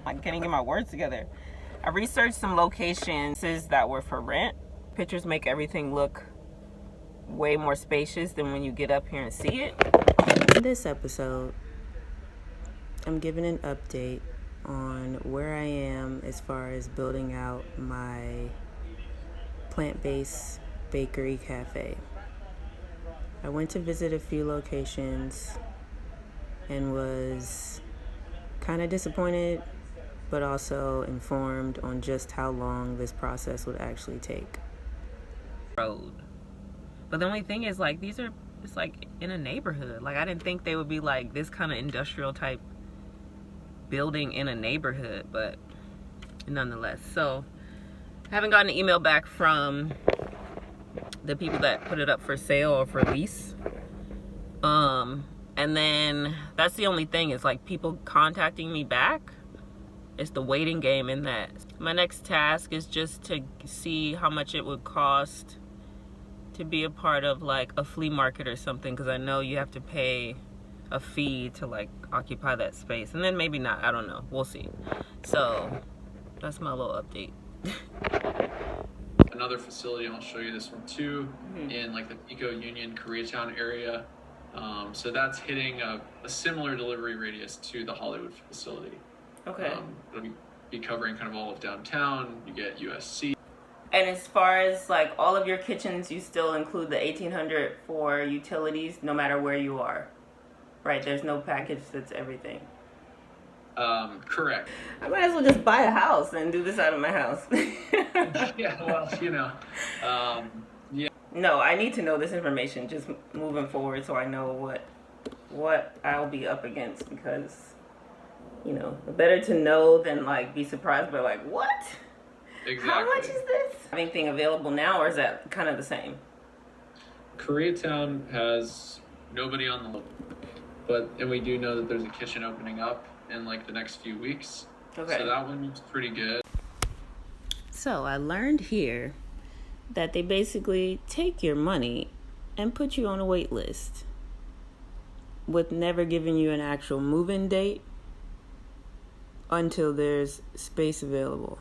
I can't even get my words together. I researched some locations that were for rent. Pictures make everything look way more spacious than when you get up here and see it. In this episode, I'm giving an update on where I am as far as building out my plant-based bakery cafe. I went to visit a few locations and was kind of disappointed, but also informed on just how long this process would actually take. Road. But the only thing is, like, it's like in a neighborhood. Like, I didn't think they would be like this kind of industrial type building in a neighborhood, but nonetheless. So I haven't gotten an email back from the people that put it up for sale or for lease. And then that's the only thing, is like people contacting me back. It's the waiting game in that. My next task is just to see how much it would cost to be a part of like a flea market or something, because I know you have to pay a fee to like occupy that space, and then maybe not, I don't know, we'll see. So that's my little update. Another facility, and I'll show you this one too, in like the Eco Union Koreatown area. So that's hitting a similar delivery radius to the Hollywood facility. Okay. It'll be covering kind of all of downtown. You get USC. And as far as like all of your kitchens, you still include the $1,800 for utilities no matter where you are, right? There's no package that's everything. Correct. I might as well just buy a house and do this out of my house. Yeah, well, yeah. No, I need to know this information just moving forward, so I know what I'll be up against, because, better to know than like be surprised by like, what? Exactly. How much is this? Anything available now, or is that kind of the same? Koreatown has nobody on the list, and we do know that there's a kitchen opening up in like the next few weeks. Okay. So that one's pretty good. So I learned here that they basically take your money and put you on a wait list with never giving you an actual move-in date until there's space available.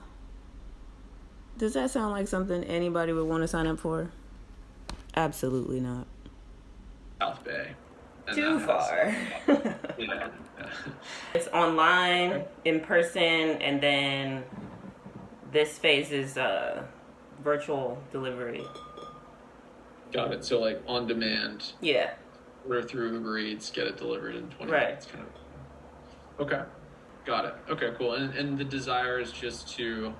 Does that sound like something anybody would want to sign up for? Absolutely not. South Bay. Too far. Yeah. It's online, in person, and then this phase is virtual delivery. Got it. So like on demand. Yeah. Order through Uber Eats, get it delivered in 20 Right. minutes. Kind of. Okay. Got it. Okay, cool. And the desire is just to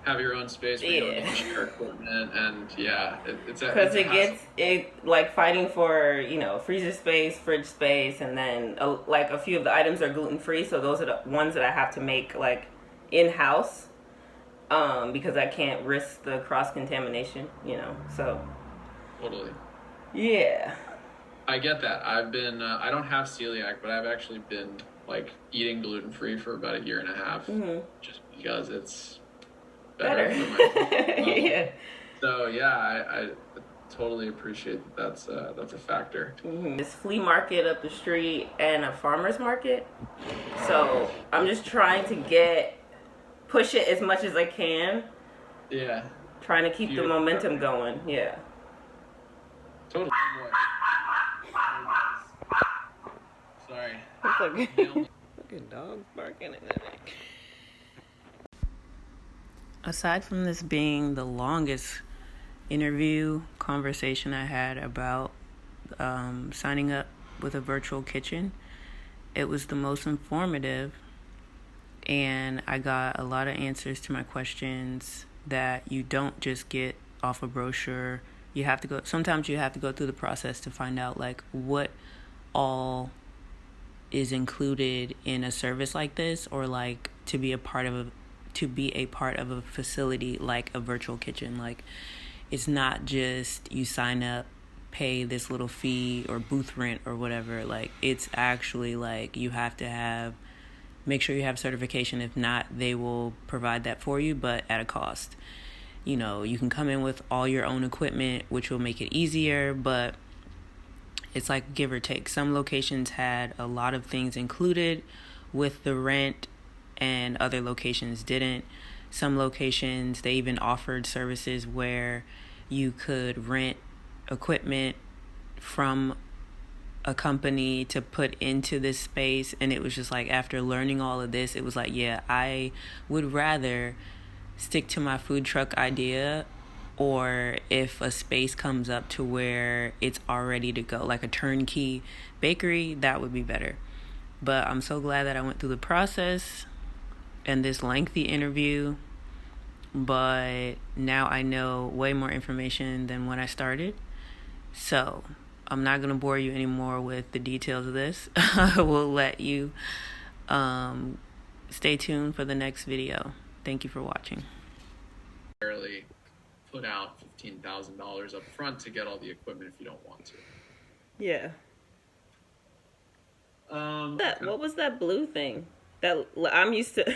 have your own space where you don't need to share equipment, and it's because it like fighting for freezer space, fridge space, and then like a few of the items are gluten free, so those are the ones that I have to make like in house, because I can't risk the cross contamination, so Totally. Yeah. I get that. I've been I don't have celiac, but I've actually been like eating gluten free for about a year and a half, just because it's better. For my Yeah. So I totally appreciate that's a factor. This flea market up the street and a farmer's market, so I'm just trying to push it as much as I can. Yeah. Trying to keep the momentum going. Yeah. Totally. Sorry. It's okay. Fucking dog barking in the neck. Aside from this being the longest interview conversation I had about signing up with a virtual kitchen, it was the most informative, and I got a lot of answers to my questions that you don't just get off a brochure. Sometimes you have to go through the process to find out like what all is included in a service like this, or like to be a part of a facility like a virtual kitchen. Like, it's not just you sign up, pay this little fee or booth rent or whatever. Like, it's actually like you have to make sure you have certification. If not, they will provide that for you, but at a cost. You can come in with all your own equipment, which will make it easier, but it's like give or take. Some locations had a lot of things included with the rent and other locations didn't. Some locations, they even offered services where you could rent equipment from a company to put into this space. And it was just like, after learning all of this, it was like, yeah, I would rather stick to my food truck idea, or if a space comes up to where it's all ready to go, like a turnkey bakery, that would be better. But I'm so glad that I went through the process and this lengthy interview. But now I know way more information than when I started. So I'm not going to bore you anymore with the details of this. I will let you stay tuned for the next video. Thank you for watching. Barely put out $15,000 up front to get all the equipment if you don't want to. Yeah. What was that blue thing? That I'm used to.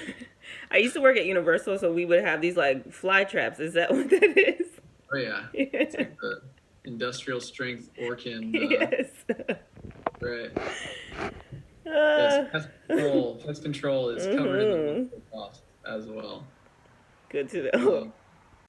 I used to work at Universal, so we would have these like fly traps. Is that what that is? Oh yeah. It's like the industrial strength Orkin. Yes. Right. Yes, pest control is covered in the cost as well. Good to know.